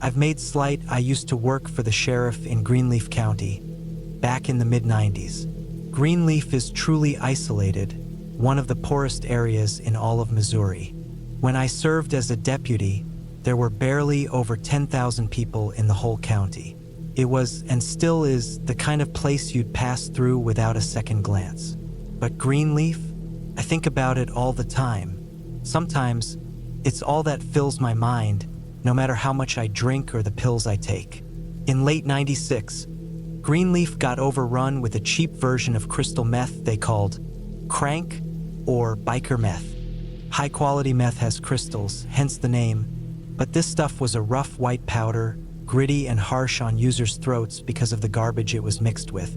I've made slight. I used to work for the sheriff in Greenleaf County, back in the mid-90s. Greenleaf is truly isolated, one of the poorest areas in all of Missouri. When I served as a deputy, there were barely over 10,000 people in the whole county. It was, and still is, the kind of place you'd pass through without a second glance. But Greenleaf? I think about it all the time. Sometimes, it's all that fills my mind, no matter how much I drink or the pills I take. In late '96, Greenleaf got overrun with a cheap version of crystal meth they called crank or biker meth. High-quality meth has crystals, hence the name, but this stuff was a rough white powder, gritty and harsh on users' throats because of the garbage it was mixed with.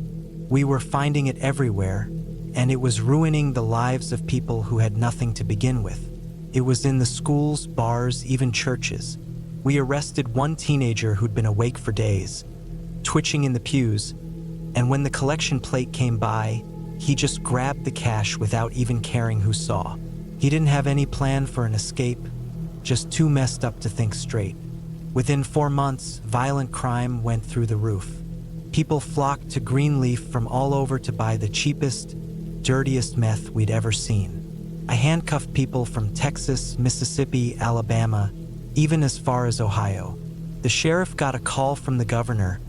We were finding it everywhere, and it was ruining the lives of people who had nothing to begin with. It was in the schools, bars, even churches. We arrested one teenager who'd been awake for days, twitching in the pews, and when the collection plate came by, he just grabbed the cash without even caring who saw. He didn't have any plan for an escape, just too messed up to think straight. Within 4 months, violent crime went through the roof. People flocked to Greenleaf from all over to buy the cheapest, dirtiest meth we'd ever seen. I handcuffed people from Texas, Mississippi, Alabama, even as far as Ohio. The sheriff got a call from the governor,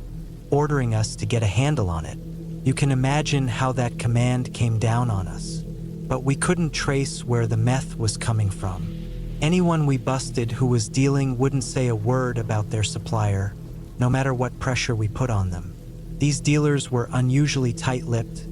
ordering us to get a handle on it. You can imagine how that command came down on us. But we couldn't trace where the meth was coming from. Anyone we busted who was dealing wouldn't say a word about their supplier, no matter what pressure we put on them. These dealers were unusually tight-lipped,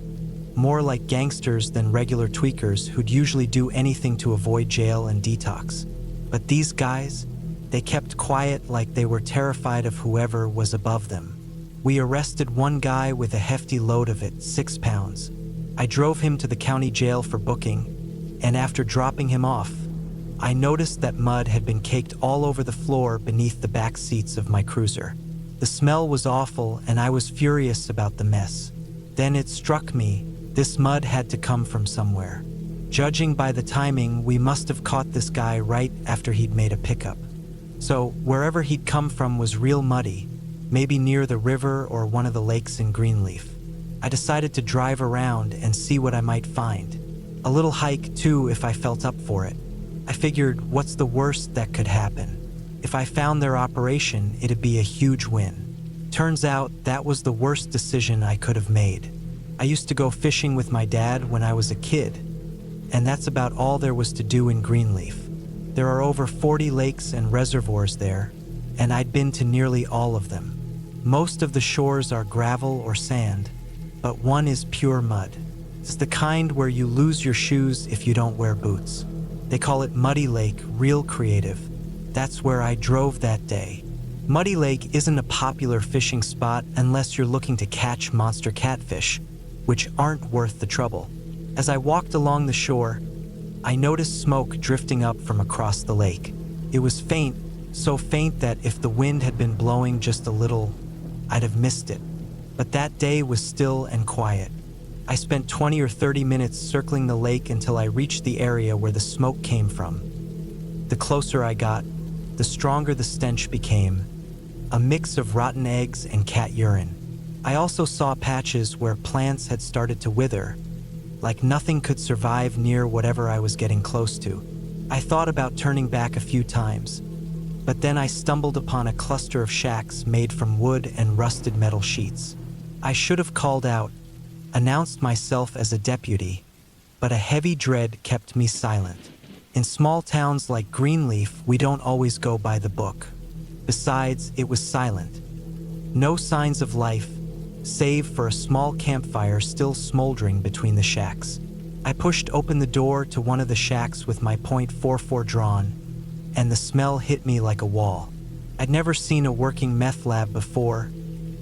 more like gangsters than regular tweakers who'd usually do anything to avoid jail and detox. But these guys, they kept quiet like they were terrified of whoever was above them. We arrested one guy with a hefty load of it, 6 pounds. I drove him to the county jail for booking, and after dropping him off, I noticed that mud had been caked all over the floor beneath the back seats of my cruiser. The smell was awful, and I was furious about the mess. Then it struck me, this mud had to come from somewhere. Judging by the timing, we must have caught this guy right after he'd made a pickup. So wherever he'd come from was real muddy, maybe near the river or one of the lakes in Greenleaf. I decided to drive around and see what I might find. A little hike too if I felt up for it. I figured, what's the worst that could happen? If I found their operation, it'd be a huge win. Turns out that was the worst decision I could have made. I used to go fishing with my dad when I was a kid, and that's about all there was to do in Greenleaf. There are over 40 lakes and reservoirs there, and I'd been to nearly all of them. Most of the shores are gravel or sand, but one is pure mud. It's the kind where you lose your shoes if you don't wear boots. They call it Muddy Lake, real creative. That's where I drove that day. Muddy Lake isn't a popular fishing spot unless you're looking to catch monster catfish, which aren't worth the trouble. As I walked along the shore, I noticed smoke drifting up from across the lake. It was faint, so faint that if the wind had been blowing just a little, I'd have missed it. But that day was still and quiet. I spent 20 or 30 minutes circling the lake until I reached the area where the smoke came from. The closer I got, the stronger the stench became, a mix of rotten eggs and cat urine. I also saw patches where plants had started to wither, like nothing could survive near whatever I was getting close to. I thought about turning back a few times, but then I stumbled upon a cluster of shacks made from wood and rusted metal sheets. I should have called out, announced myself as a deputy, but a heavy dread kept me silent. In small towns like Greenleaf, we don't always go by the book. Besides, it was silent. No signs of life, save for a small campfire still smoldering between the shacks. I pushed open the door to one of the shacks with my .44 drawn, and the smell hit me like a wall. I'd never seen a working meth lab before,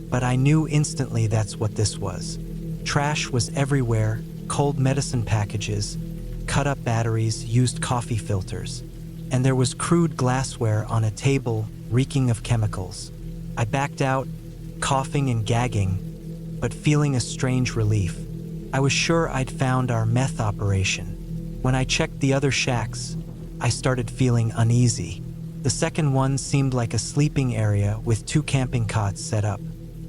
but I knew instantly that's what this was. Trash was everywhere, cold medicine packages, cut-up batteries, used coffee filters, and there was crude glassware on a table reeking of chemicals. I backed out, coughing and gagging, but feeling a strange relief. I was sure I'd found our meth operation. When I checked the other shacks, I started feeling uneasy. The second one seemed like a sleeping area with 2 camping cots set up.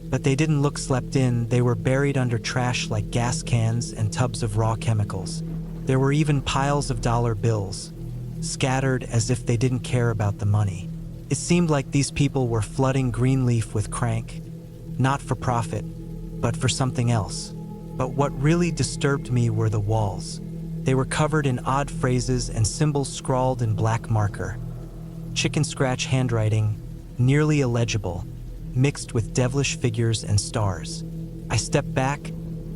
But they didn't look slept in, they were buried under trash like gas cans and tubs of raw chemicals. There were even piles of dollar bills, scattered as if they didn't care about the money. It seemed like these people were flooding Greenleaf with crank, not for profit, but for something else. But what really disturbed me were the walls. They were covered in odd phrases and symbols scrawled in black marker. Chicken scratch handwriting, nearly illegible, mixed with devilish figures and stars. I stepped back,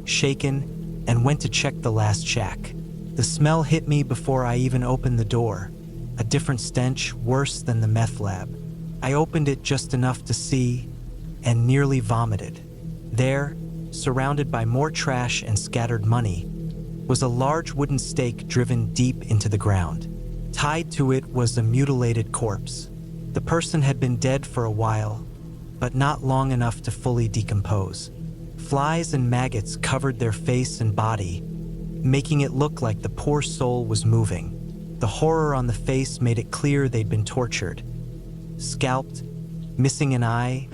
shaken, and went to check the last shack. The smell hit me before I even opened the door, a different stench worse than the meth lab. I opened it just enough to see, and nearly vomited. There, surrounded by more trash and scattered money, was a large wooden stake driven deep into the ground. Tied to it was a mutilated corpse. The person had been dead for a while, but not long enough to fully decompose. Flies and maggots covered their face and body, making it look like the poor soul was moving. The horror on the face made it clear they'd been tortured. Scalped, missing an eye,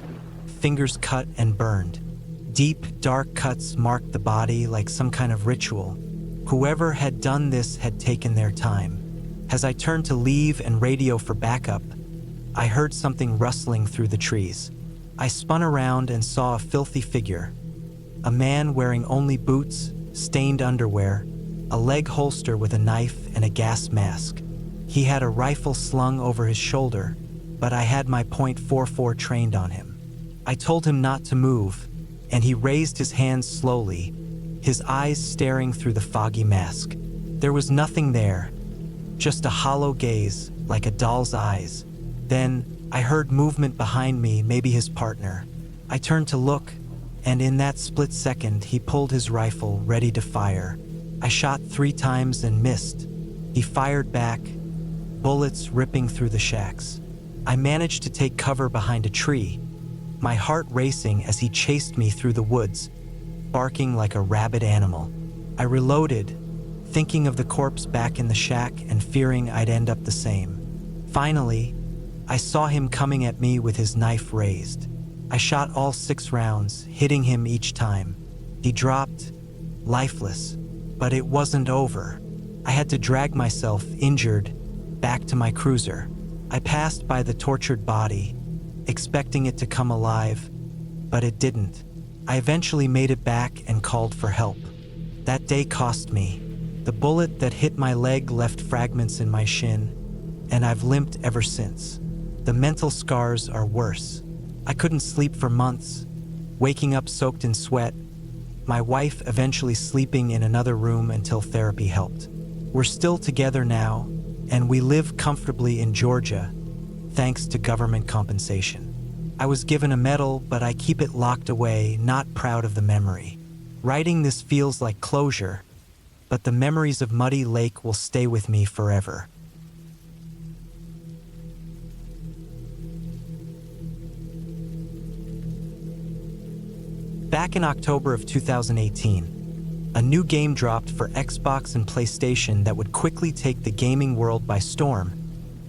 fingers cut and burned. Deep, dark cuts marked the body like some kind of ritual. Whoever had done this had taken their time. As I turned to leave and radio for backup, I heard something rustling through the trees. I spun around and saw a filthy figure. A man wearing only boots, stained underwear, a leg holster with a knife and a gas mask. He had a rifle slung over his shoulder, but I had my .44 trained on him. I told him not to move, and he raised his hands slowly, his eyes staring through the foggy mask. There was nothing there, just a hollow gaze, like a doll's eyes. Then, I heard movement behind me, maybe his partner. I turned to look, and in that split second, he pulled his rifle, ready to fire. I shot 3 times and missed. He fired back, bullets ripping through the shacks. I managed to take cover behind a tree, my heart racing as he chased me through the woods, barking like a rabid animal. I reloaded, thinking of the corpse back in the shack and fearing I'd end up the same. Finally, I saw him coming at me with his knife raised. I shot all 6 rounds, hitting him each time. He dropped, lifeless, but it wasn't over. I had to drag myself, injured, back to my cruiser. I passed by the tortured body, expecting it to come alive, but it didn't. I eventually made it back and called for help. That day cost me. The bullet that hit my leg left fragments in my shin, and I've limped ever since. The mental scars are worse. I couldn't sleep for months, waking up soaked in sweat, my wife eventually sleeping in another room until therapy helped. We're still together now, and we live comfortably in Georgia, thanks to government compensation. I was given a medal, but I keep it locked away, not proud of the memory. Writing this feels like closure, but the memories of Muddy Lake will stay with me forever. Back in October of 2018, a new game dropped for Xbox and PlayStation that would quickly take the gaming world by storm,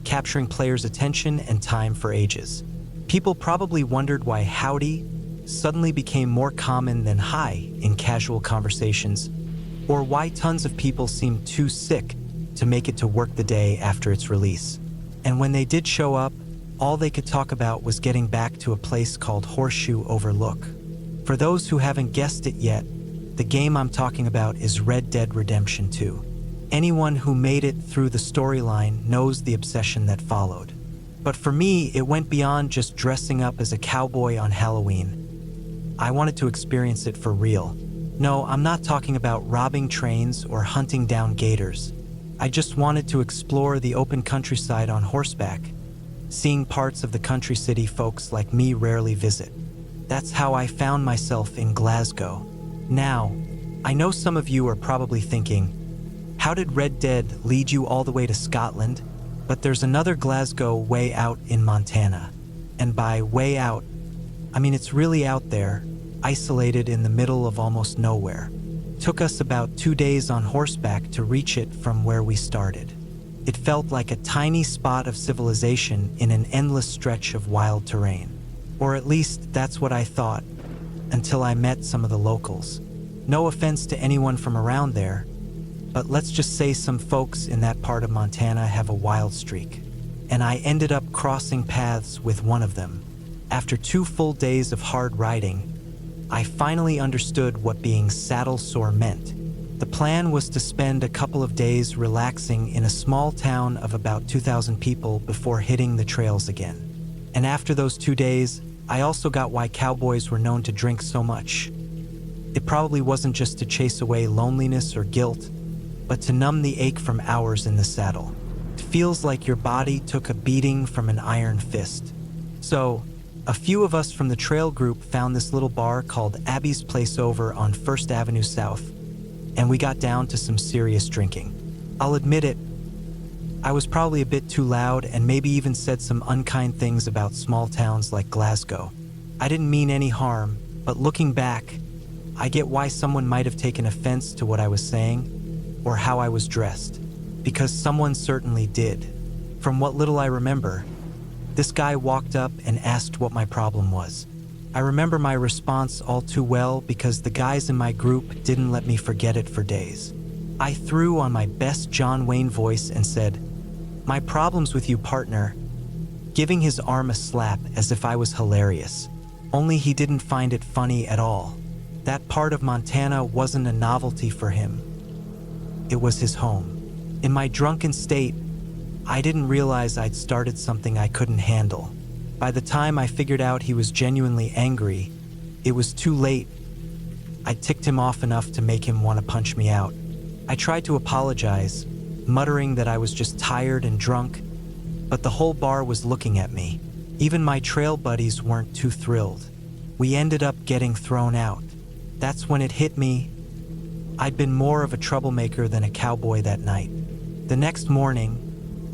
capturing players' attention and time for ages. People probably wondered why howdy suddenly became more common than hi in casual conversations, or why tons of people seemed too sick to make it to work the day after its release. And when they did show up, all they could talk about was getting back to a place called Horseshoe Overlook. For those who haven't guessed it yet, the game I'm talking about is Red Dead Redemption 2. Anyone who made it through the storyline knows the obsession that followed. But for me, it went beyond just dressing up as a cowboy on Halloween. I wanted to experience it for real. No, I'm not talking about robbing trains or hunting down gators. I just wanted to explore the open countryside on horseback, seeing parts of the country city folks like me rarely visit. That's how I found myself in Glasgow. Now, I know some of you are probably thinking, how did Red Dead lead you all the way to Scotland? But there's another Glasgow way out in Montana. And by way out, I mean it's really out there, isolated in the middle of almost nowhere. Took us about 2 days on horseback to reach it from where we started. It felt like a tiny spot of civilization in an endless stretch of wild terrain. Or at least that's what I thought, until I met some of the locals. No offense to anyone from around there, but let's just say some folks in that part of Montana have a wild streak. And I ended up crossing paths with one of them. After 2 full days of hard riding, I finally understood what being saddle sore meant. The plan was to spend a couple of days relaxing in a small town of about 2,000 people before hitting the trails again. And after those 2 days, I also got why cowboys were known to drink so much. It probably wasn't just to chase away loneliness or guilt, but to numb the ache from hours in the saddle. It feels like your body took a beating from an iron fist. So, a few of us from the trail group found this little bar called Abby's Place over on 1st Avenue South, and we got down to some serious drinking. I'll admit it, I was probably a bit too loud and maybe even said some unkind things about small towns like Glasgow. I didn't mean any harm, but looking back, I get why someone might have taken offense to what I was saying or how I was dressed, because someone certainly did. From what little I remember, this guy walked up and asked what my problem was. I remember my response all too well because the guys in my group didn't let me forget it for days. I threw on my best John Wayne voice and said, "My problem's with you, partner," giving his arm a slap as if I was hilarious. Only he didn't find it funny at all. That part of Montana wasn't a novelty for him. It was his home. In my drunken state, I didn't realize I'd started something I couldn't handle. By the time I figured out he was genuinely angry, it was too late. I ticked him off enough to make him want to punch me out. I tried to apologize, muttering that I was just tired and drunk, but the whole bar was looking at me. Even my trail buddies weren't too thrilled. We ended up getting thrown out. That's when it hit me. I'd been more of a troublemaker than a cowboy that night. The next morning,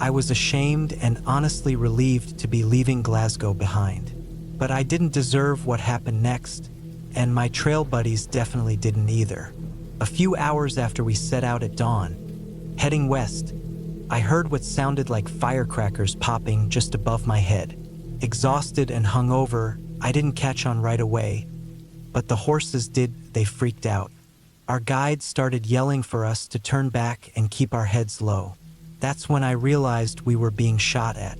I was ashamed and honestly relieved to be leaving Glasgow behind. But I didn't deserve what happened next, and my trail buddies definitely didn't either. A few hours after we set out at dawn, heading west, I heard what sounded like firecrackers popping just above my head. Exhausted and hungover, I didn't catch on right away, but the horses did. They freaked out. Our guide started yelling for us to turn back and keep our heads low. That's when I realized we were being shot at.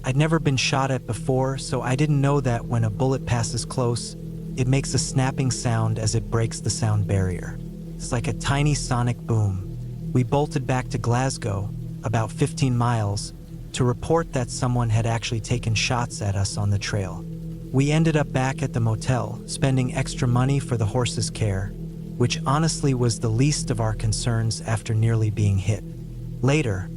I'd never been shot at before, so I didn't know that when a bullet passes close, it makes a snapping sound as it breaks the sound barrier. It's like a tiny sonic boom. We bolted back to Glasgow, about 15 miles, to report that someone had actually taken shots at us on the trail. We ended up back at the motel, spending extra money for the horse's care, which honestly was the least of our concerns after nearly being hit. Later,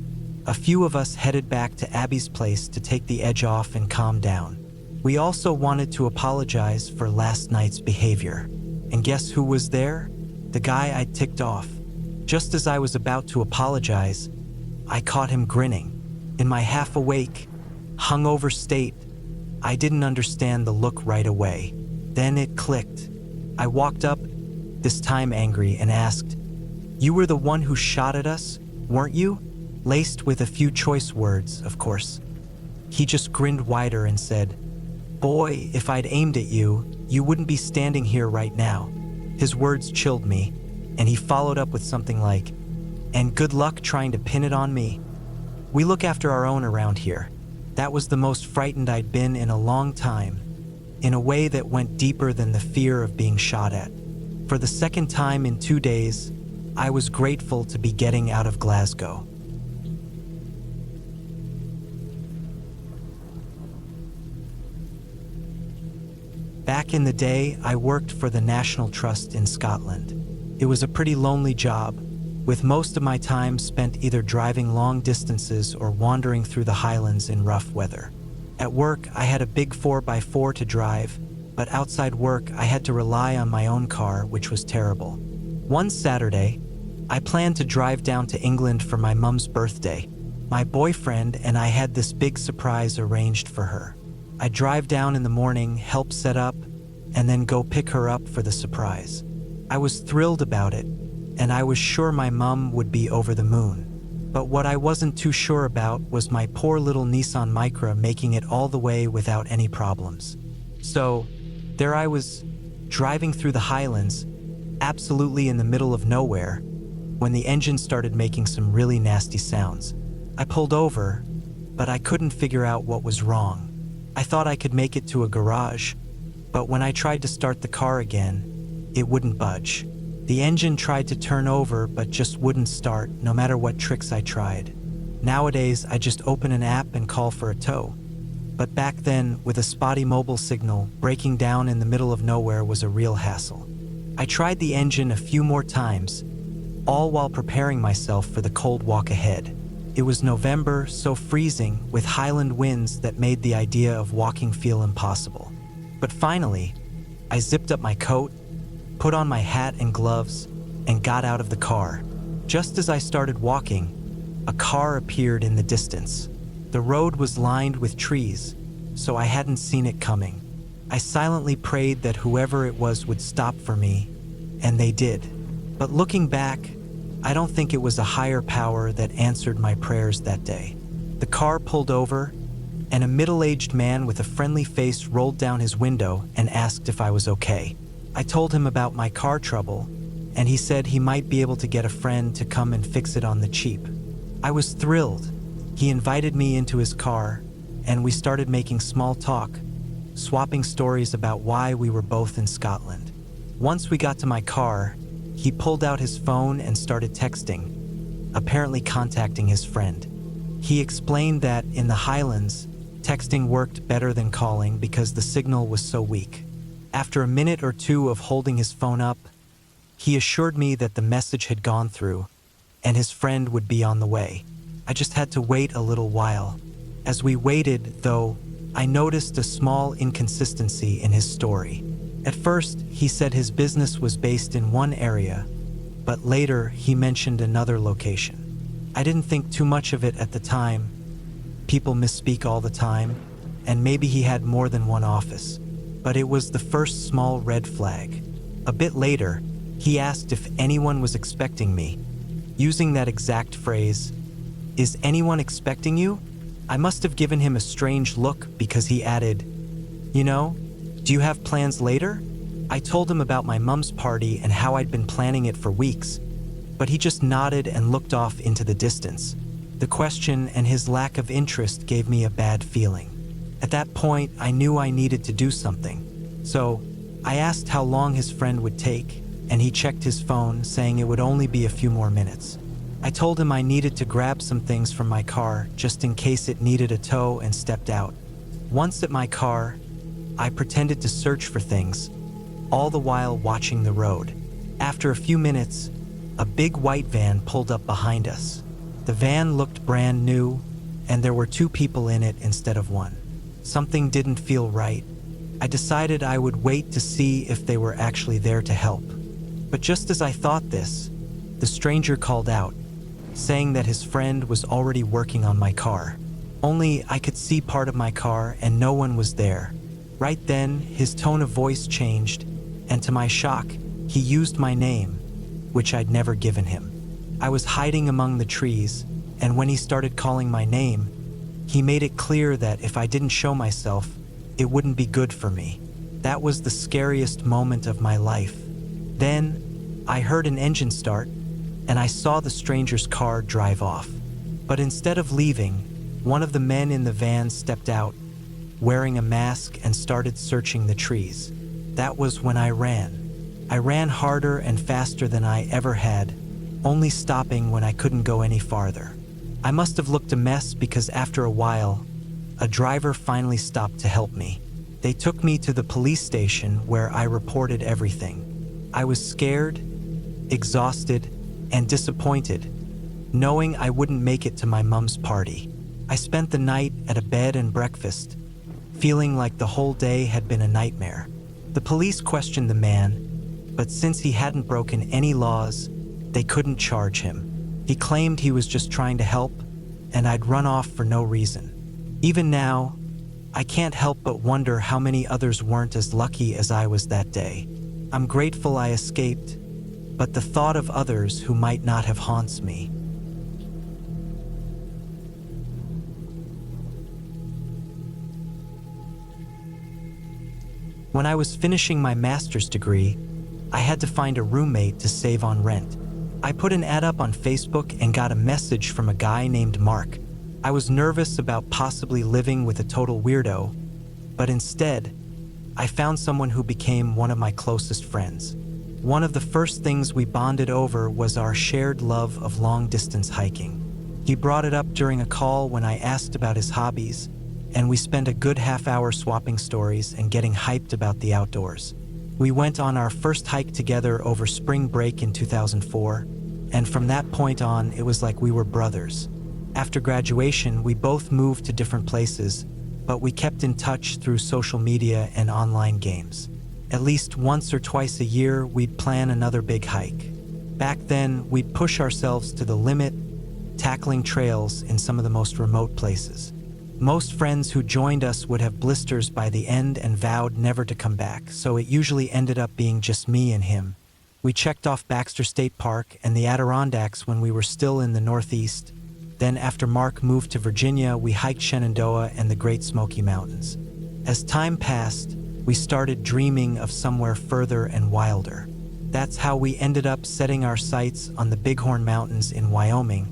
a few of us headed back to Abby's place to take the edge off and calm down. We also wanted to apologize for last night's behavior. And guess who was there? The guy I'd ticked off. Just as I was about to apologize, I caught him grinning. In my half-awake, hungover state, I didn't understand the look right away. Then it clicked. I walked up, this time angry, and asked, "You were the one who shot at us, weren't you?" Laced with a few choice words, of course. He just grinned wider and said, "Boy, if I'd aimed at you, you wouldn't be standing here right now." His words chilled me, and he followed up with something like, "And good luck trying to pin it on me. We look after our own around here." That was the most frightened I'd been in a long time, in a way that went deeper than the fear of being shot at. For the second time in 2 days, I was grateful to be getting out of Glasgow. Back in the day, I worked for the National Trust in Scotland. It was a pretty lonely job, with most of my time spent either driving long distances or wandering through the Highlands in rough weather. At work, I had a big 4x4 to drive, but outside work, I had to rely on my own car, which was terrible. One Saturday, I planned to drive down to England for my mum's birthday. My boyfriend and I had this big surprise arranged for her. I'd drive down in the morning, help set up, and then go pick her up for the surprise. I was thrilled about it, and I was sure my mum would be over the moon. But what I wasn't too sure about was my poor little Nissan Micra making it all the way without any problems. So, there I was, driving through the Highlands, absolutely in the middle of nowhere, when the engine started making some really nasty sounds. I pulled over, but I couldn't figure out what was wrong. I thought I could make it to a garage, but when I tried to start the car again, it wouldn't budge. The engine tried to turn over but just wouldn't start, no matter what tricks I tried. Nowadays, I just open an app and call for a tow. But back then, with a spotty mobile signal, breaking down in the middle of nowhere was a real hassle. I tried the engine a few more times, all while preparing myself for the cold walk ahead. It was November, so freezing, with Highland winds that made the idea of walking feel impossible. But finally, I zipped up my coat, put on my hat and gloves, and got out of the car. Just as I started walking, a car appeared in the distance. The road was lined with trees, so I hadn't seen it coming. I silently prayed that whoever it was would stop for me, and they did. But looking back, I don't think it was a higher power that answered my prayers that day. The car pulled over, and a middle-aged man with a friendly face rolled down his window and asked if I was okay. I told him about my car trouble, and he said he might be able to get a friend to come and fix it on the cheap. I was thrilled. He invited me into his car, and we started making small talk, swapping stories about why we were both in Scotland. Once we got to my car, he pulled out his phone and started texting, apparently contacting his friend. He explained that in the Highlands, texting worked better than calling because the signal was so weak. After a minute or two of holding his phone up, he assured me that the message had gone through and his friend would be on the way. I just had to wait a little while. As we waited, though, I noticed a small inconsistency in his story. At first, he said his business was based in one area, but later he mentioned another location. I didn't think too much of it at the time. People misspeak all the time, and maybe he had more than one office. But it was the first small red flag. A bit later, he asked if anyone was expecting me, using that exact phrase, "Is anyone expecting you?" I must have given him a strange look because he added, "You know, do you have plans later?" I told him about my mom's party and how I'd been planning it for weeks, but he just nodded and looked off into the distance. The question and his lack of interest gave me a bad feeling. At that point, I knew I needed to do something. So, I asked how long his friend would take, and he checked his phone, saying it would only be a few more minutes. I told him I needed to grab some things from my car just in case it needed a tow and stepped out. Once at my car, I pretended to search for things, all the while watching the road. After a few minutes, a big white van pulled up behind us. The van looked brand new, and there were two people in it instead of one. Something didn't feel right. I decided I would wait to see if they were actually there to help. But just as I thought this, the stranger called out, saying that his friend was already working on my car. Only I could see part of my car and no one was there. Right then, his tone of voice changed, and to my shock, he used my name, which I'd never given him. I was hiding among the trees, and when he started calling my name, he made it clear that if I didn't show myself, it wouldn't be good for me. That was the scariest moment of my life. Then, I heard an engine start, and I saw the stranger's car drive off. But instead of leaving, one of the men in the van stepped out, wearing a mask, and started searching the trees. That was when I ran. I ran harder and faster than I ever had, only stopping when I couldn't go any farther. I must have looked a mess because after a while, a driver finally stopped to help me. They took me to the police station where I reported everything. I was scared, exhausted, and disappointed, knowing I wouldn't make it to my mom's party. I spent the night at a bed and breakfast, feeling like the whole day had been a nightmare. The police questioned the man, but since he hadn't broken any laws, they couldn't charge him. He claimed he was just trying to help, and I'd run off for no reason. Even now, I can't help but wonder how many others weren't as lucky as I was that day. I'm grateful I escaped, but the thought of others who might not have haunts me. When I was finishing my master's degree, I had to find a roommate to save on rent. I put an ad up on Facebook and got a message from a guy named Mark. I was nervous about possibly living with a total weirdo, but instead, I found someone who became one of my closest friends. One of the first things we bonded over was our shared love of long-distance hiking. He brought it up during a call when I asked about his hobbies, and we spent a good half hour swapping stories and getting hyped about the outdoors. We went on our first hike together over spring break in 2004, and from that point on, it was like we were brothers. After graduation, we both moved to different places, but we kept in touch through social media and online games. At least once or twice a year, we'd plan another big hike. Back then, we'd push ourselves to the limit, tackling trails in some of the most remote places. Most friends who joined us would have blisters by the end and vowed never to come back, so it usually ended up being just me and him. We checked off Baxter State Park and the Adirondacks when we were still in the Northeast. Then after Mark moved to Virginia, we hiked Shenandoah and the Great Smoky Mountains. As time passed, we started dreaming of somewhere further and wilder. That's how we ended up setting our sights on the Bighorn Mountains in Wyoming,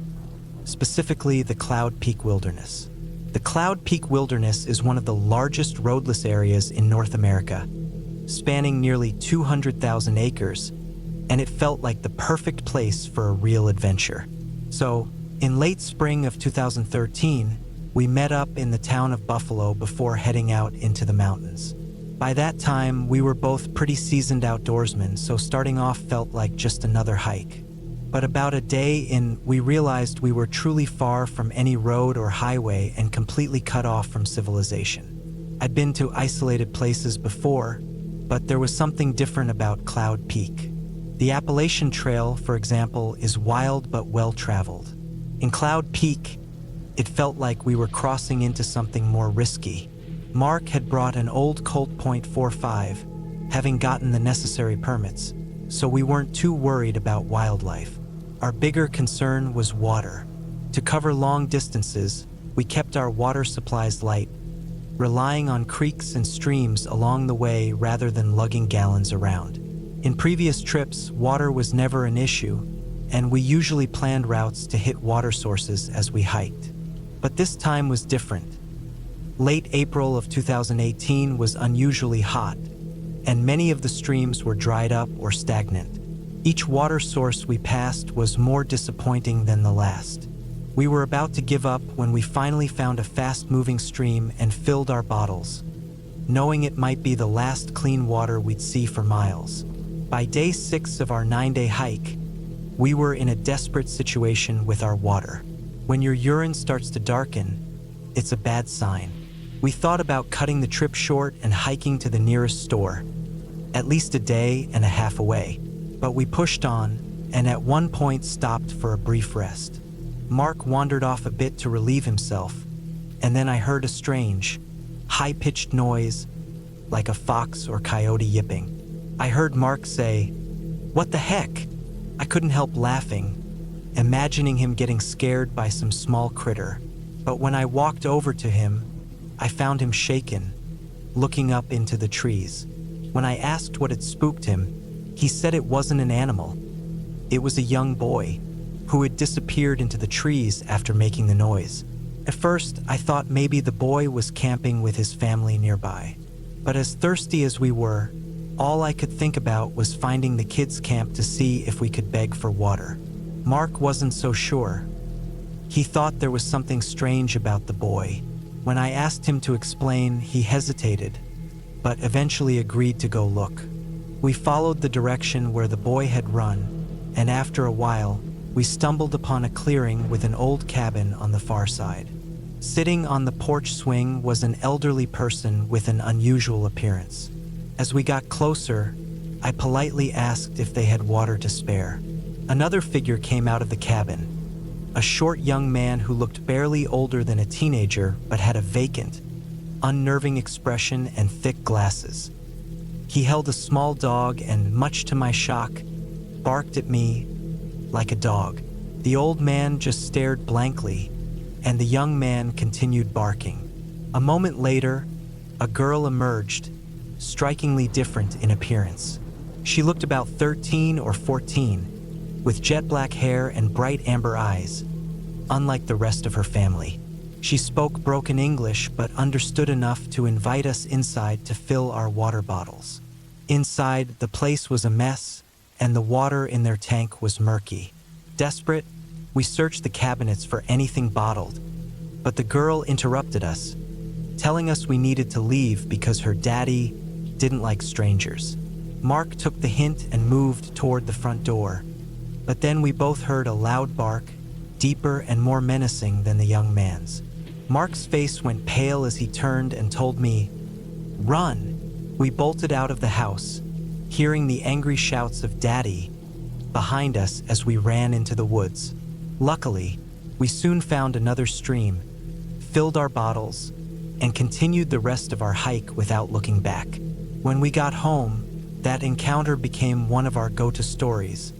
specifically the Cloud Peak Wilderness. The Cloud Peak Wilderness is one of the largest roadless areas in North America, spanning nearly 200,000 acres, and it felt like the perfect place for a real adventure. So, in late spring of 2013, we met up in the town of Buffalo before heading out into the mountains. By that time, we were both pretty seasoned outdoorsmen, so starting off felt like just another hike. But about a day in, we realized we were truly far from any road or highway and completely cut off from civilization. I'd been to isolated places before, but there was something different about Cloud Peak. The Appalachian Trail, for example, is wild but well-traveled. In Cloud Peak, it felt like we were crossing into something more risky. Mark had brought an old Colt .45, having gotten the necessary permits, so we weren't too worried about wildlife. Our bigger concern was water. To cover long distances, we kept our water supplies light, relying on creeks and streams along the way rather than lugging gallons around. In previous trips, water was never an issue, and we usually planned routes to hit water sources as we hiked. But this time was different. Late April of 2018 was unusually hot, and many of the streams were dried up or stagnant. Each water source we passed was more disappointing than the last. We were about to give up when we finally found a fast-moving stream and filled our bottles, knowing it might be the last clean water we'd see for miles. By day 6 of our 9-day hike, we were in a desperate situation with our water. When your urine starts to darken, it's a bad sign. We thought about cutting the trip short and hiking to the nearest store, at least a day and a half away. But we pushed on, and at one point stopped for a brief rest. Mark wandered off a bit to relieve himself, and then I heard a strange, high-pitched noise, like a fox or coyote yipping. I heard Mark say, "What the heck?" I couldn't help laughing, imagining him getting scared by some small critter. But when I walked over to him, I found him shaken, looking up into the trees. When I asked what had spooked him, he said it wasn't an animal. It was a young boy who had disappeared into the trees after making the noise. At first, I thought maybe the boy was camping with his family nearby. But as thirsty as we were, all I could think about was finding the kids' camp to see if we could beg for water. Mark wasn't so sure. He thought there was something strange about the boy. When I asked him to explain, he hesitated, but eventually agreed to go look. We followed the direction where the boy had run, and after a while, we stumbled upon a clearing with an old cabin on the far side. Sitting on the porch swing was an elderly person with an unusual appearance. As we got closer, I politely asked if they had water to spare. Another figure came out of the cabin, a short young man who looked barely older than a teenager but had a vacant, unnerving expression and thick glasses. He held a small dog and, much to my shock, barked at me like a dog. The old man just stared blankly, and the young man continued barking. A moment later, a girl emerged, strikingly different in appearance. She looked about 13 or 14, with jet black hair and bright amber eyes, unlike the rest of her family. She spoke broken English but understood enough to invite us inside to fill our water bottles. Inside, the place was a mess, and the water in their tank was murky. Desperate, we searched the cabinets for anything bottled, but the girl interrupted us, telling us we needed to leave because her daddy didn't like strangers. Mark took the hint and moved toward the front door, but then we both heard a loud bark, deeper and more menacing than the young man's. Mark's face went pale as he turned and told me, "Run!" We bolted out of the house, hearing the angry shouts of Daddy behind us as we ran into the woods. Luckily, we soon found another stream, filled our bottles, and continued the rest of our hike without looking back. When we got home, that encounter became one of our go-to stories,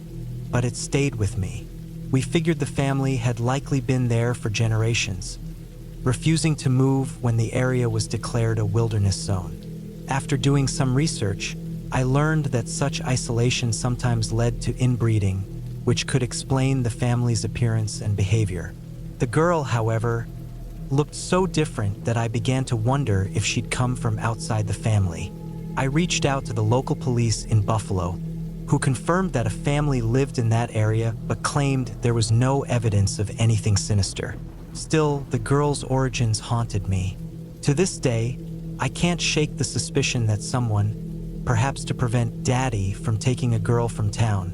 but it stayed with me. We figured the family had likely been there for generations, refusing to move when the area was declared a wilderness zone. After doing some research, I learned that such isolation sometimes led to inbreeding, which could explain the family's appearance and behavior. The girl, however, looked so different that I began to wonder if she'd come from outside the family. I reached out to the local police in Buffalo, who confirmed that a family lived in that area but claimed there was no evidence of anything sinister. Still, the girl's origins haunted me. To this day, I can't shake the suspicion that someone, perhaps to prevent Daddy from taking a girl from town,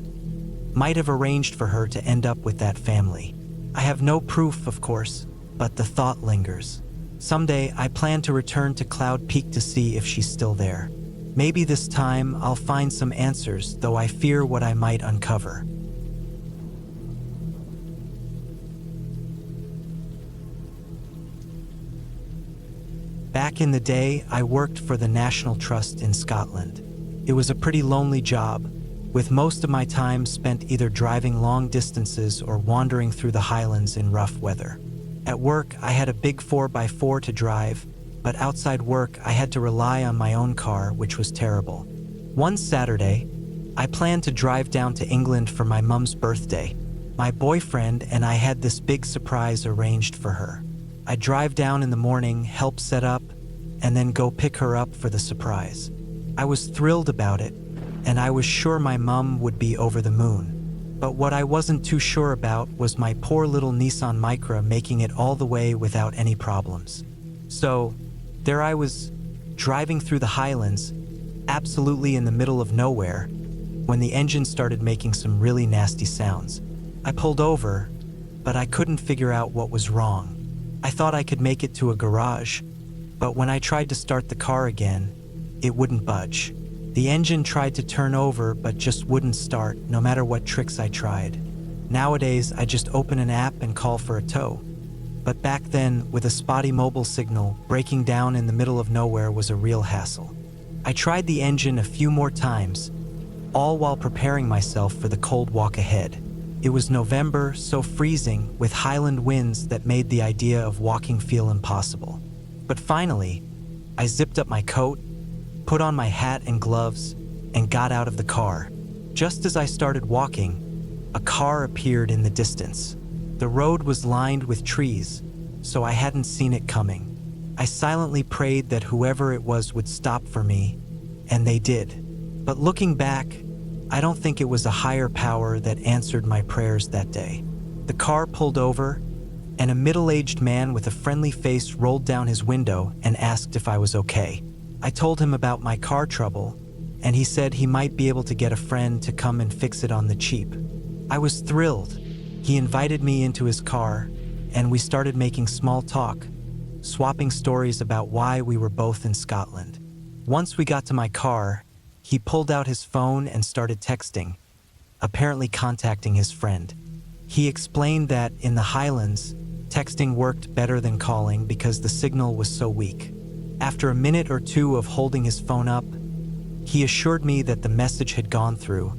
might have arranged for her to end up with that family. I have no proof, of course, but the thought lingers. Someday, I plan to return to Cloud Peak to see if she's still there. Maybe this time I'll find some answers, though I fear what I might uncover. Back in the day, I worked for the National Trust in Scotland. It was a pretty lonely job, with most of my time spent either driving long distances or wandering through the Highlands in rough weather. At work, I had a big 4x4 to drive, but outside work, I had to rely on my own car, which was terrible. One Saturday, I planned to drive down to England for my mum's birthday. My boyfriend and I had this big surprise arranged for her. I'd drive down in the morning, help set up, and then go pick her up for the surprise. I was thrilled about it, and I was sure my mum would be over the moon. But what I wasn't too sure about was my poor little Nissan Micra making it all the way without any problems. So, there I was, driving through the Highlands, absolutely in the middle of nowhere, when the engine started making some really nasty sounds. I pulled over, but I couldn't figure out what was wrong. I thought I could make it to a garage, but when I tried to start the car again, it wouldn't budge. The engine tried to turn over but just wouldn't start, no matter what tricks I tried. Nowadays, I just open an app and call for a tow. But back then, with a spotty mobile signal, breaking down in the middle of nowhere was a real hassle. I tried the engine a few more times, all while preparing myself for the cold walk ahead. It was November, so freezing, with Highland winds that made the idea of walking feel impossible. But finally, I zipped up my coat, put on my hat and gloves, and got out of the car. Just as I started walking, a car appeared in the distance. The road was lined with trees, so I hadn't seen it coming. I silently prayed that whoever it was would stop for me, and they did. But looking back, I don't think it was a higher power that answered my prayers that day. The car pulled over, and a middle-aged man with a friendly face rolled down his window and asked if I was okay. I told him about my car trouble, and he said he might be able to get a friend to come and fix it on the cheap. I was thrilled. He invited me into his car, and we started making small talk, swapping stories about why we were both in Scotland. Once we got to my car, he pulled out his phone and started texting, apparently contacting his friend. He explained that in the Highlands, texting worked better than calling because the signal was so weak. After a minute or two of holding his phone up, he assured me that the message had gone through,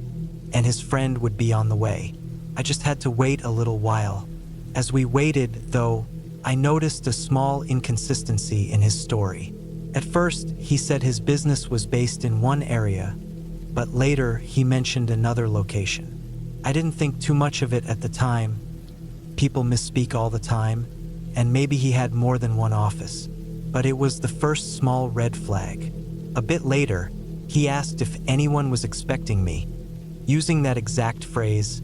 and his friend would be on the way. I just had to wait a little while. As we waited, though, I noticed a small inconsistency in his story. At first, he said his business was based in one area, but later he mentioned another location. I didn't think too much of it at the time. People misspeak all the time, and maybe he had more than one office. But it was the first small red flag. A bit later, he asked if anyone was expecting me, using that exact phrase,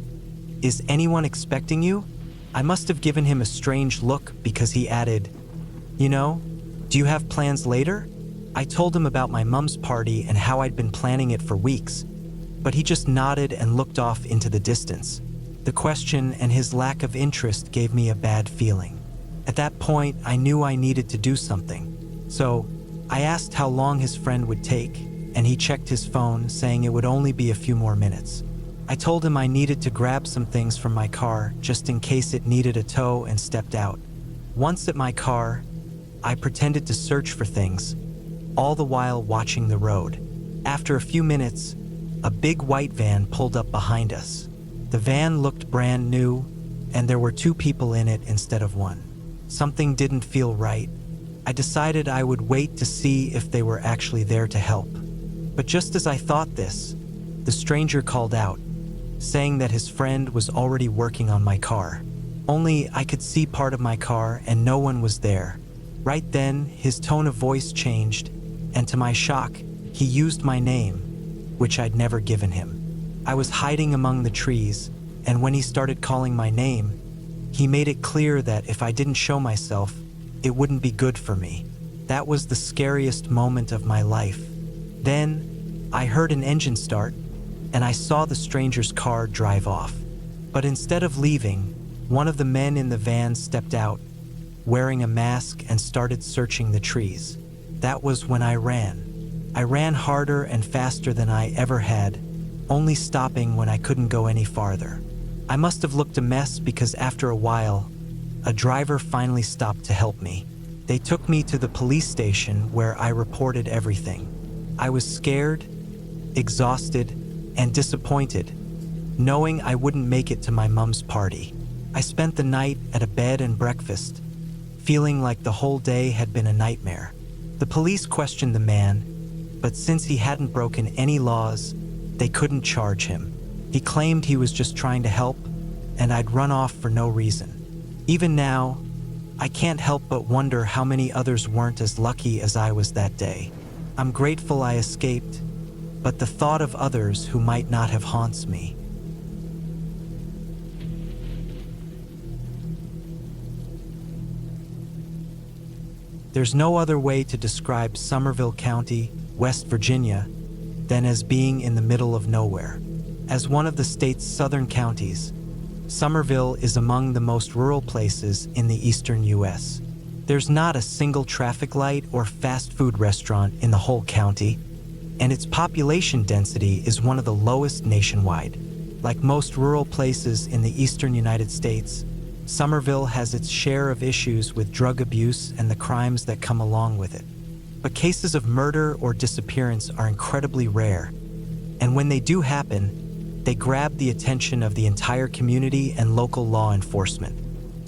"Is anyone expecting you?" I must have given him a strange look because he added, "You know, do you have plans later?" I told him about my mom's party and how I'd been planning it for weeks, but he just nodded and looked off into the distance. The question and his lack of interest gave me a bad feeling. At that point, I knew I needed to do something. So, I asked how long his friend would take, and he checked his phone, saying it would only be a few more minutes. I told him I needed to grab some things from my car just in case it needed a tow and stepped out. Once at my car, I pretended to search for things, all the while watching the road. After a few minutes, a big white van pulled up behind us. The van looked brand new, and there were two people in it instead of one. Something didn't feel right. I decided I would wait to see if they were actually there to help. But just as I thought this, the stranger called out, saying that his friend was already working on my car. Only I could see part of my car and no one was there. Right then, his tone of voice changed, and to my shock, he used my name, which I'd never given him. I was hiding among the trees, and when he started calling my name, he made it clear that if I didn't show myself, it wouldn't be good for me. That was the scariest moment of my life. Then, I heard an engine start, and I saw the stranger's car drive off. But instead of leaving, one of the men in the van stepped out, wearing a mask, and started searching the trees. That was when I ran. I ran harder and faster than I ever had, only stopping when I couldn't go any farther. I must have looked a mess because after a while, a driver finally stopped to help me. They took me to the police station where I reported everything. I was scared, exhausted, and disappointed, knowing I wouldn't make it to my mom's party. I spent the night at a bed and breakfast, feeling like the whole day had been a nightmare. The police questioned the man, but since he hadn't broken any laws, they couldn't charge him. He claimed he was just trying to help, and I'd run off for no reason. Even now, I can't help but wonder how many others weren't as lucky as I was that day. I'm grateful I escaped, but the thought of others who might not have haunts me. There's no other way to describe Somerville County, West Virginia, than as being in the middle of nowhere. As one of the state's southern counties, Somerville is among the most rural places in the eastern U.S. There's not a single traffic light or fast food restaurant in the whole county, and its population density is one of the lowest nationwide. Like most rural places in the eastern United States, Somerville has its share of issues with drug abuse and the crimes that come along with it. But cases of murder or disappearance are incredibly rare, and when they do happen, they grab the attention of the entire community and local law enforcement.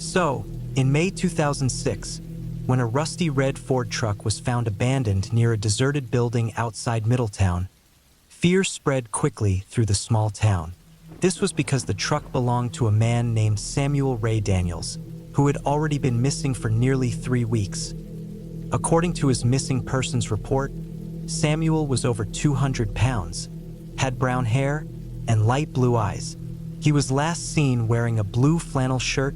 So, in May 2006, when a rusty red Ford truck was found abandoned near a deserted building outside Middletown, fear spread quickly through the small town. This was because the truck belonged to a man named Samuel Ray Daniels, who had already been missing for nearly 3 weeks. According to his missing persons report, Samuel was over 200 pounds, had brown hair, and light blue eyes. He was last seen wearing a blue flannel shirt,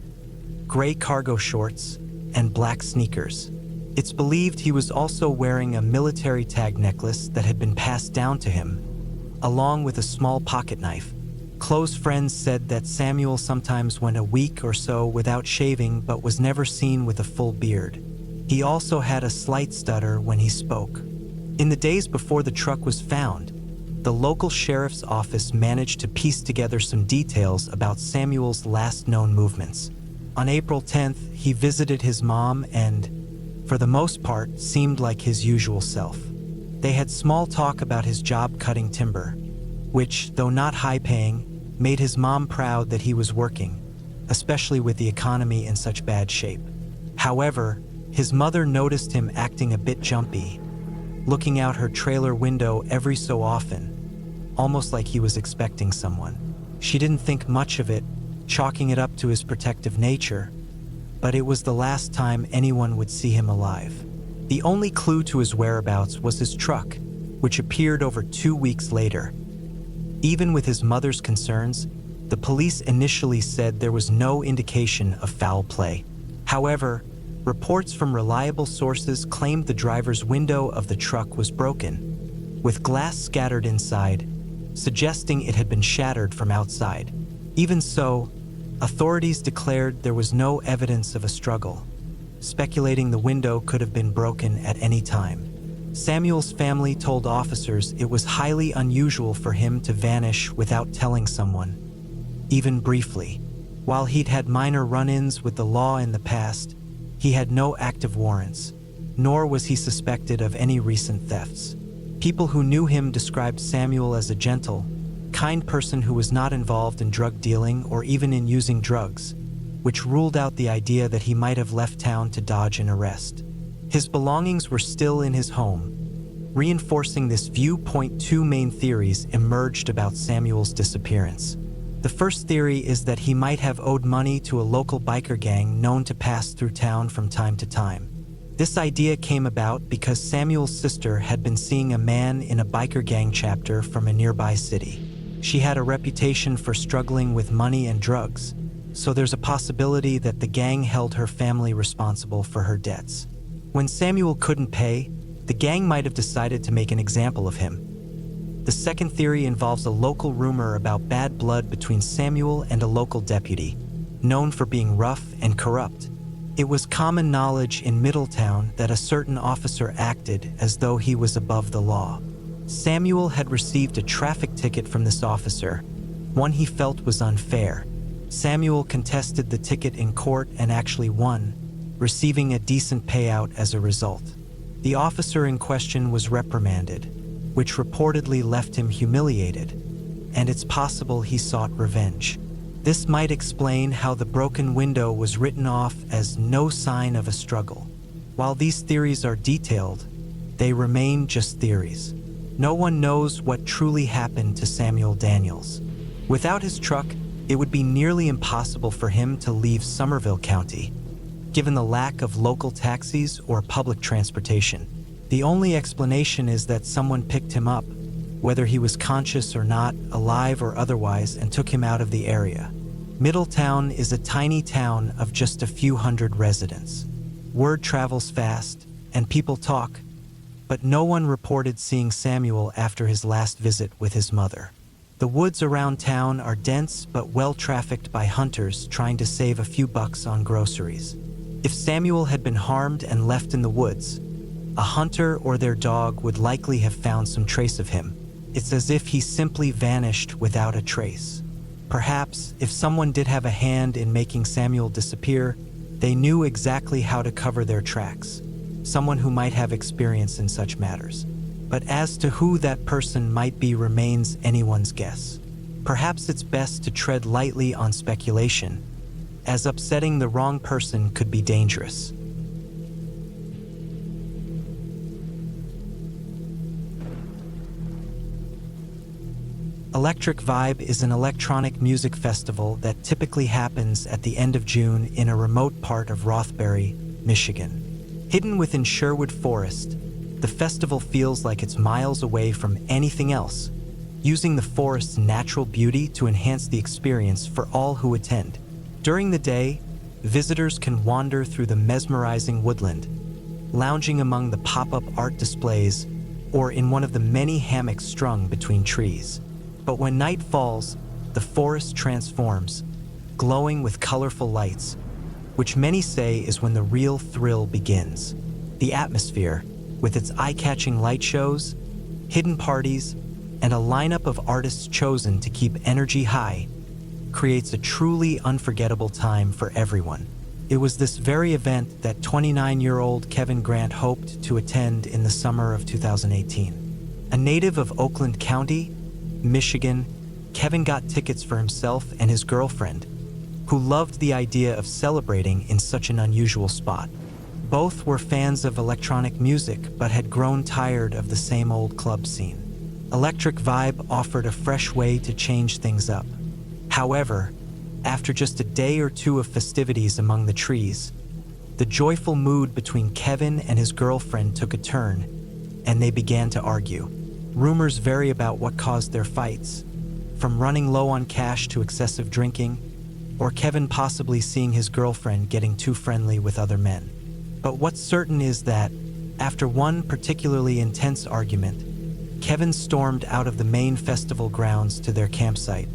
gray cargo shorts, and black sneakers. It's believed he was also wearing a military tag necklace that had been passed down to him, along with a small pocket knife. Close friends said that Samuel sometimes went a week or so without shaving but was never seen with a full beard. He also had a slight stutter when he spoke. In the days before the truck was found, the local sheriff's office managed to piece together some details about Samuel's last known movements. On April 10th, he visited his mom and, for the most part, seemed like his usual self. They had small talk about his job cutting timber, which, though not high-paying, made his mom proud that he was working, especially with the economy in such bad shape. However, his mother noticed him acting a bit jumpy, looking out her trailer window every so often, almost like he was expecting someone. She didn't think much of it, chalking it up to his protective nature, but it was the last time anyone would see him alive. The only clue to his whereabouts was his truck, which appeared over 2 weeks later. Even with his mother's concerns, the police initially said there was no indication of foul play. However, reports from reliable sources claimed the driver's window of the truck was broken, with glass scattered inside, suggesting it had been shattered from outside. Even so, authorities declared there was no evidence of a struggle, speculating the window could have been broken at any time. Samuel's family told officers it was highly unusual for him to vanish without telling someone, even briefly. While he'd had minor run-ins with the law in the past, he had no active warrants, nor was he suspected of any recent thefts. People who knew him described Samuel as a gentle, kind person who was not involved in drug dealing or even in using drugs, which ruled out the idea that he might have left town to dodge an arrest. His belongings were still in his home, reinforcing this view. Two main theories emerged about Samuel's disappearance. The first theory is that he might have owed money to a local biker gang known to pass through town from time to time. This idea came about because Samuel's sister had been seeing a man in a biker gang chapter from a nearby city. She had a reputation for struggling with money and drugs, so there's a possibility that the gang held her family responsible for her debts. When Samuel couldn't pay, the gang might have decided to make an example of him. The second theory involves a local rumor about bad blood between Samuel and a local deputy, known for being rough and corrupt. It was common knowledge in Middletown that a certain officer acted as though he was above the law. Samuel had received a traffic ticket from this officer, one he felt was unfair. Samuel contested the ticket in court and actually won, receiving a decent payout as a result. The officer in question was reprimanded, which reportedly left him humiliated, and it's possible he sought revenge. This might explain how the broken window was written off as no sign of a struggle. While these theories are detailed, they remain just theories. No one knows what truly happened to Samuel Daniels. Without his truck, it would be nearly impossible for him to leave Somerville County, given the lack of local taxis or public transportation. The only explanation is that someone picked him up, whether he was conscious or not, alive or otherwise, and took him out of the area. Middletown is a tiny town of just a few hundred residents. Word travels fast, and people talk, but no one reported seeing Samuel after his last visit with his mother. The woods around town are dense but well-trafficked by hunters trying to save a few bucks on groceries. If Samuel had been harmed and left in the woods, a hunter or their dog would likely have found some trace of him. It's as if he simply vanished without a trace. Perhaps, if someone did have a hand in making Samuel disappear, they knew exactly how to cover their tracks. Someone who might have experience in such matters. But as to who that person might be remains anyone's guess. Perhaps it's best to tread lightly on speculation, as upsetting the wrong person could be dangerous. Electric Vibe is an electronic music festival that typically happens at the end of June in a remote part of Rothbury, Michigan. Hidden within Sherwood Forest, the festival feels like it's miles away from anything else, using the forest's natural beauty to enhance the experience for all who attend. During the day, visitors can wander through the mesmerizing woodland, lounging among the pop-up art displays or in one of the many hammocks strung between trees. But when night falls, the forest transforms, glowing with colorful lights, which many say is when the real thrill begins. The atmosphere, with its eye-catching light shows, hidden parties, and a lineup of artists chosen to keep energy high, creates a truly unforgettable time for everyone. It was this very event that 29-year-old Kevin Grant hoped to attend in the summer of 2018. A native of Oakland County, Michigan, Kevin got tickets for himself and his girlfriend, who loved the idea of celebrating in such an unusual spot. Both were fans of electronic music but had grown tired of the same old club scene. Electric Vibe offered a fresh way to change things up. However, after just a day or two of festivities among the trees, the joyful mood between Kevin and his girlfriend took a turn, and they began to argue. Rumors vary about what caused their fights, from running low on cash to excessive drinking, or Kevin possibly seeing his girlfriend getting too friendly with other men. But what's certain is that, after one particularly intense argument, Kevin stormed out of the main festival grounds to their campsite,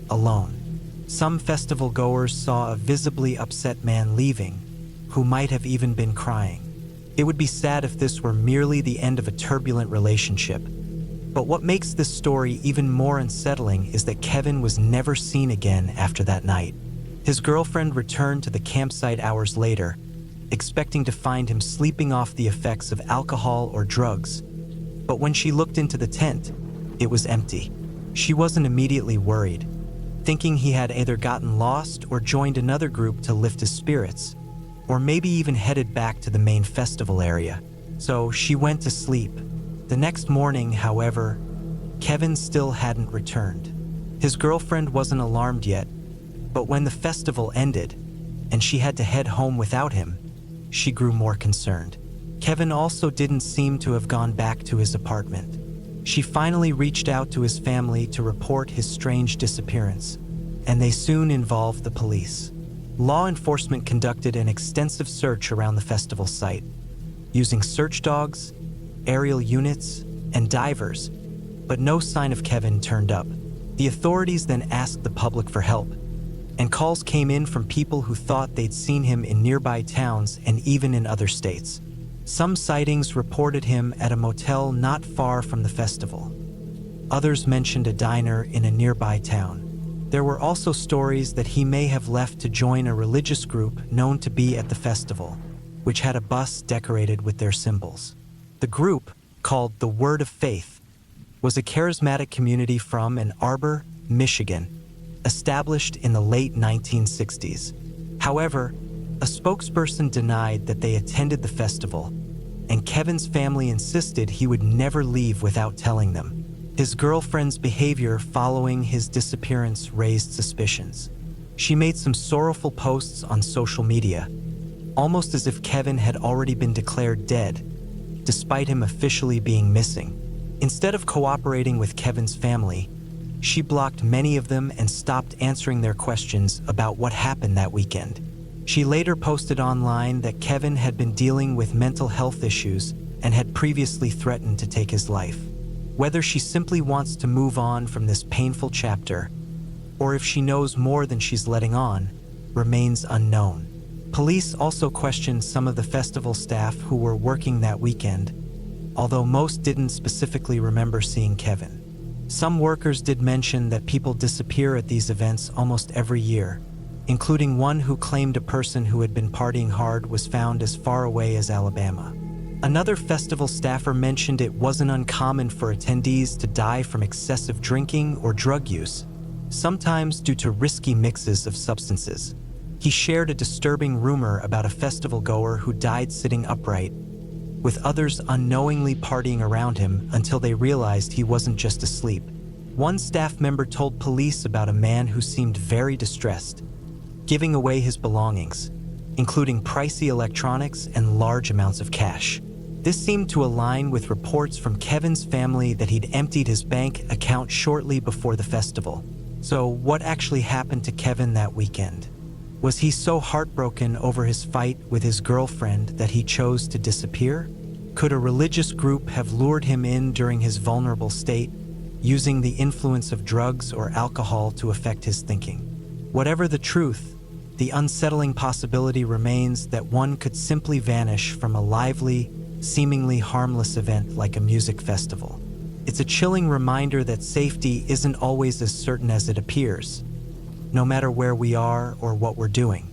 alone. Some festival goers saw a visibly upset man leaving, who might have even been crying. It would be sad if this were merely the end of a turbulent relationship. But what makes this story even more unsettling is that Kevin was never seen again after that night. His girlfriend returned to the campsite hours later, expecting to find him sleeping off the effects of alcohol or drugs. But when she looked into the tent, it was empty. She wasn't immediately worried, thinking he had either gotten lost or joined another group to lift his spirits, or maybe even headed back to the main festival area. So she went to sleep. The next morning, however, Kevin still hadn't returned. His girlfriend wasn't alarmed yet, but when the festival ended and she had to head home without him, she grew more concerned. Kevin also didn't seem to have gone back to his apartment. She finally reached out to his family to report his strange disappearance, and they soon involved the police. Law enforcement conducted an extensive search around the festival site, using search dogs, aerial units, and divers, but no sign of Kevin turned up. The authorities then asked the public for help, and calls came in from people who thought they'd seen him in nearby towns and even in other states. Some sightings reported him at a motel not far from the festival. Others mentioned a diner in a nearby town. There were also stories that he may have left to join a religious group known to be at the festival, which had a bus decorated with their symbols. The group, called the Word of Faith, was a charismatic community from Ann Arbor, Michigan, established in the late 1960s. However, a spokesperson denied that they attended the festival, and Kevin's family insisted he would never leave without telling them. His girlfriend's behavior following his disappearance raised suspicions. She made some sorrowful posts on social media, almost as if Kevin had already been declared dead, despite him officially being missing. Instead of cooperating with Kevin's family, she blocked many of them and stopped answering their questions about what happened that weekend. She later posted online that Kevin had been dealing with mental health issues and had previously threatened to take his life. Whether she simply wants to move on from this painful chapter, or if she knows more than she's letting on, remains unknown. Police also questioned some of the festival staff who were working that weekend, although most didn't specifically remember seeing Kevin. Some workers did mention that people disappear at these events almost every year, including one who claimed a person who had been partying hard was found as far away as Alabama. Another festival staffer mentioned it wasn't uncommon for attendees to die from excessive drinking or drug use, sometimes due to risky mixes of substances. He shared a disturbing rumor about a festival goer who died sitting upright, with others unknowingly partying around him until they realized he wasn't just asleep. One staff member told police about a man who seemed very distressed, giving away his belongings, including pricey electronics and large amounts of cash. This seemed to align with reports from Kevin's family that he'd emptied his bank account shortly before the festival. So what actually happened to Kevin that weekend? Was he so heartbroken over his fight with his girlfriend that he chose to disappear? Could a religious group have lured him in during his vulnerable state, using the influence of drugs or alcohol to affect his thinking? Whatever the truth, the unsettling possibility remains that one could simply vanish from a lively, seemingly harmless event like a music festival. It's a chilling reminder that safety isn't always as certain as it appears, no matter where we are or what we're doing.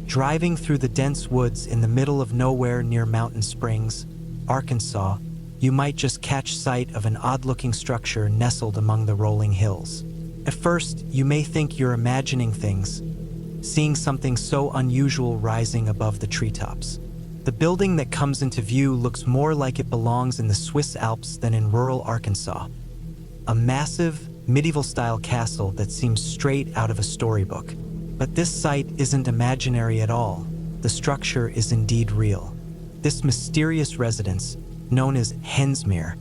Driving through the dense woods in the middle of nowhere near Mountain Springs, Arkansas, you might just catch sight of an odd-looking structure nestled among the rolling hills. At first, you may think you're imagining things, seeing something so unusual rising above the treetops. The building that comes into view looks more like it belongs in the Swiss Alps than in rural Arkansas. A massive, medieval-style castle that seems straight out of a storybook. But this site isn't imaginary at all. The structure is indeed real. This mysterious residence, known as Hensmere,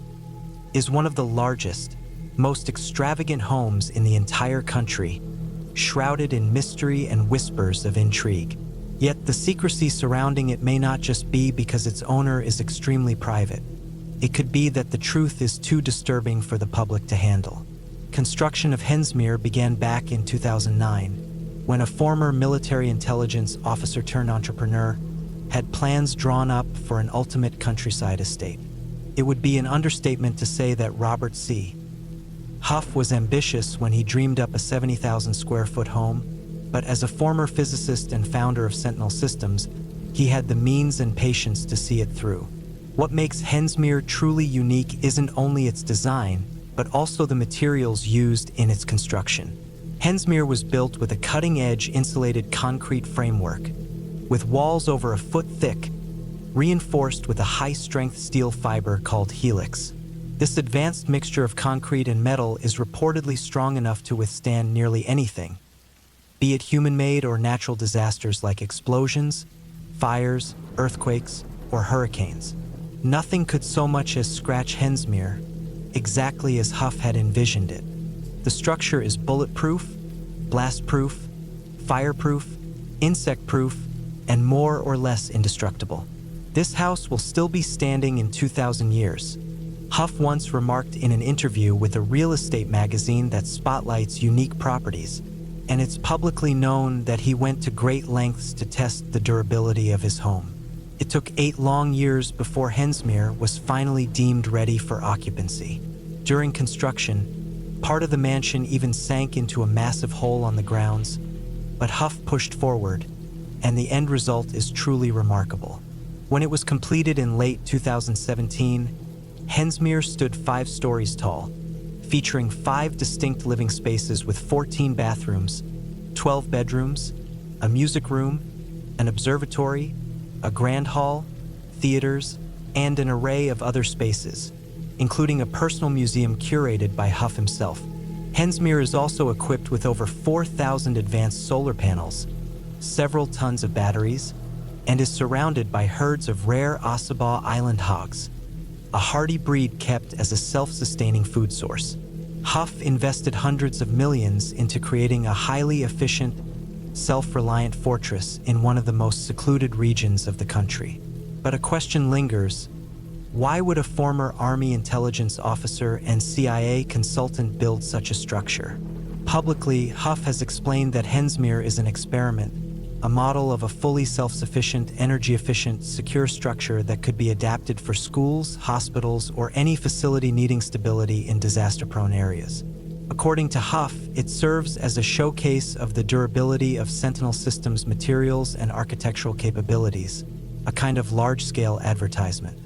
is one of the largest, most extravagant homes in the entire country, shrouded in mystery and whispers of intrigue. Yet the secrecy surrounding it may not just be because its owner is extremely private. It could be that the truth is too disturbing for the public to handle. Construction of Hensmere began back in 2009, when a former military intelligence officer turned entrepreneur had plans drawn up for an ultimate countryside estate. It would be an understatement to say that Robert C. Huff was ambitious when he dreamed up a 70,000 square foot home, but as a former physicist and founder of Sentinel Systems, he had the means and patience to see it through. What makes Hensmere truly unique isn't only its design, but also the materials used in its construction. Hensmere was built with a cutting-edge insulated concrete framework, with walls over a foot thick, reinforced with a high-strength steel fiber called helix. This advanced mixture of concrete and metal is reportedly strong enough to withstand nearly anything, be it human-made or natural disasters like explosions, fires, earthquakes, or hurricanes. Nothing could so much as scratch Hensmere, exactly as Huff had envisioned it. The structure is bulletproof, blast-proof, fireproof, insect-proof, and more or less indestructible. This house will still be standing in 2,000 years. Huff once remarked in an interview with a real estate magazine that spotlights unique properties, and it's publicly known that he went to great lengths to test the durability of his home. It took 8 long years before Hensmere was finally deemed ready for occupancy. During construction, part of the mansion even sank into a massive hole on the grounds, but Huff pushed forward, and the end result is truly remarkable. When it was completed in late 2017, Hensmere stood 5 stories tall, featuring 5 distinct living spaces with 14 bathrooms, 12 bedrooms, a music room, an observatory, a grand hall, theaters, and an array of other spaces, including a personal museum curated by Huff himself. Hensmere is also equipped with over 4,000 advanced solar panels, several tons of batteries, and is surrounded by herds of rare Ossabaw Island hogs, a hardy breed kept as a self-sustaining food source. Huff invested hundreds of millions into creating a highly efficient, self-reliant fortress in one of the most secluded regions of the country. But a question lingers: why would a former Army intelligence officer and CIA consultant build such a structure? Publicly, Huff has explained that Hensmere is an experiment, a model of a fully self-sufficient, energy-efficient, secure structure that could be adapted for schools, hospitals, or any facility needing stability in disaster-prone areas. According to Huff, it serves as a showcase of the durability of Sentinel Systems' materials and architectural capabilities, a kind of large-scale advertisement.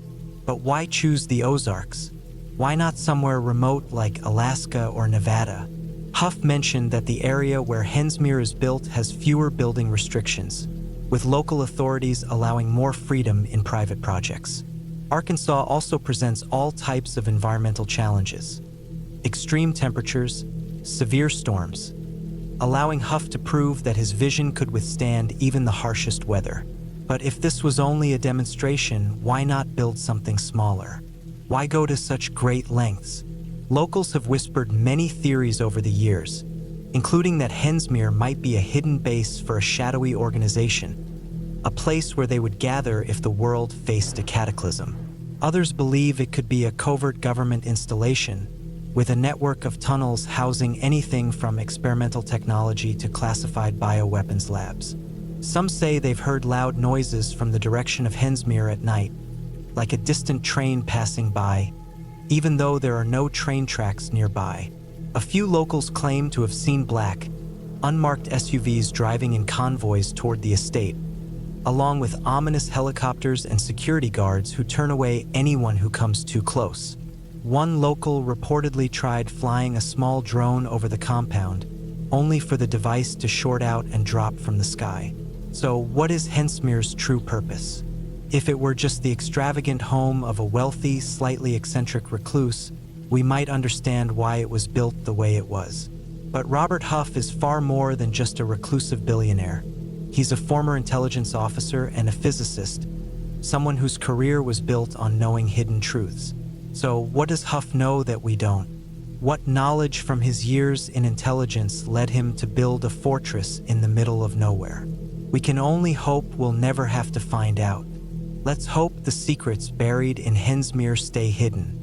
But why choose the Ozarks? Why not somewhere remote like Alaska or Nevada? Huff mentioned that the area where Hensmere is built has fewer building restrictions, with local authorities allowing more freedom in private projects. Arkansas also presents all types of environmental challenges: extreme temperatures, severe storms, allowing Huff to prove that his vision could withstand even the harshest weather. But if this was only a demonstration, why not build something smaller? Why go to such great lengths? Locals have whispered many theories over the years, including that Hensmere might be a hidden base for a shadowy organization, a place where they would gather if the world faced a cataclysm. Others believe it could be a covert government installation, with a network of tunnels housing anything from experimental technology to classified bioweapons labs. Some say they've heard loud noises from the direction of Hensmere at night, like a distant train passing by, even though there are no train tracks nearby. A few locals claim to have seen black, unmarked SUVs driving in convoys toward the estate, along with ominous helicopters and security guards who turn away anyone who comes too close. One local reportedly tried flying a small drone over the compound, only for the device to short out and drop from the sky. So what is Hensmere's true purpose? If it were just the extravagant home of a wealthy, slightly eccentric recluse, we might understand why it was built the way it was. But Robert Huff is far more than just a reclusive billionaire. He's a former intelligence officer and a physicist, someone whose career was built on knowing hidden truths. So what does Huff know that we don't? What knowledge from his years in intelligence led him to build a fortress in the middle of nowhere? We can only hope we'll never have to find out. Let's hope the secrets buried in Hensmere stay hidden.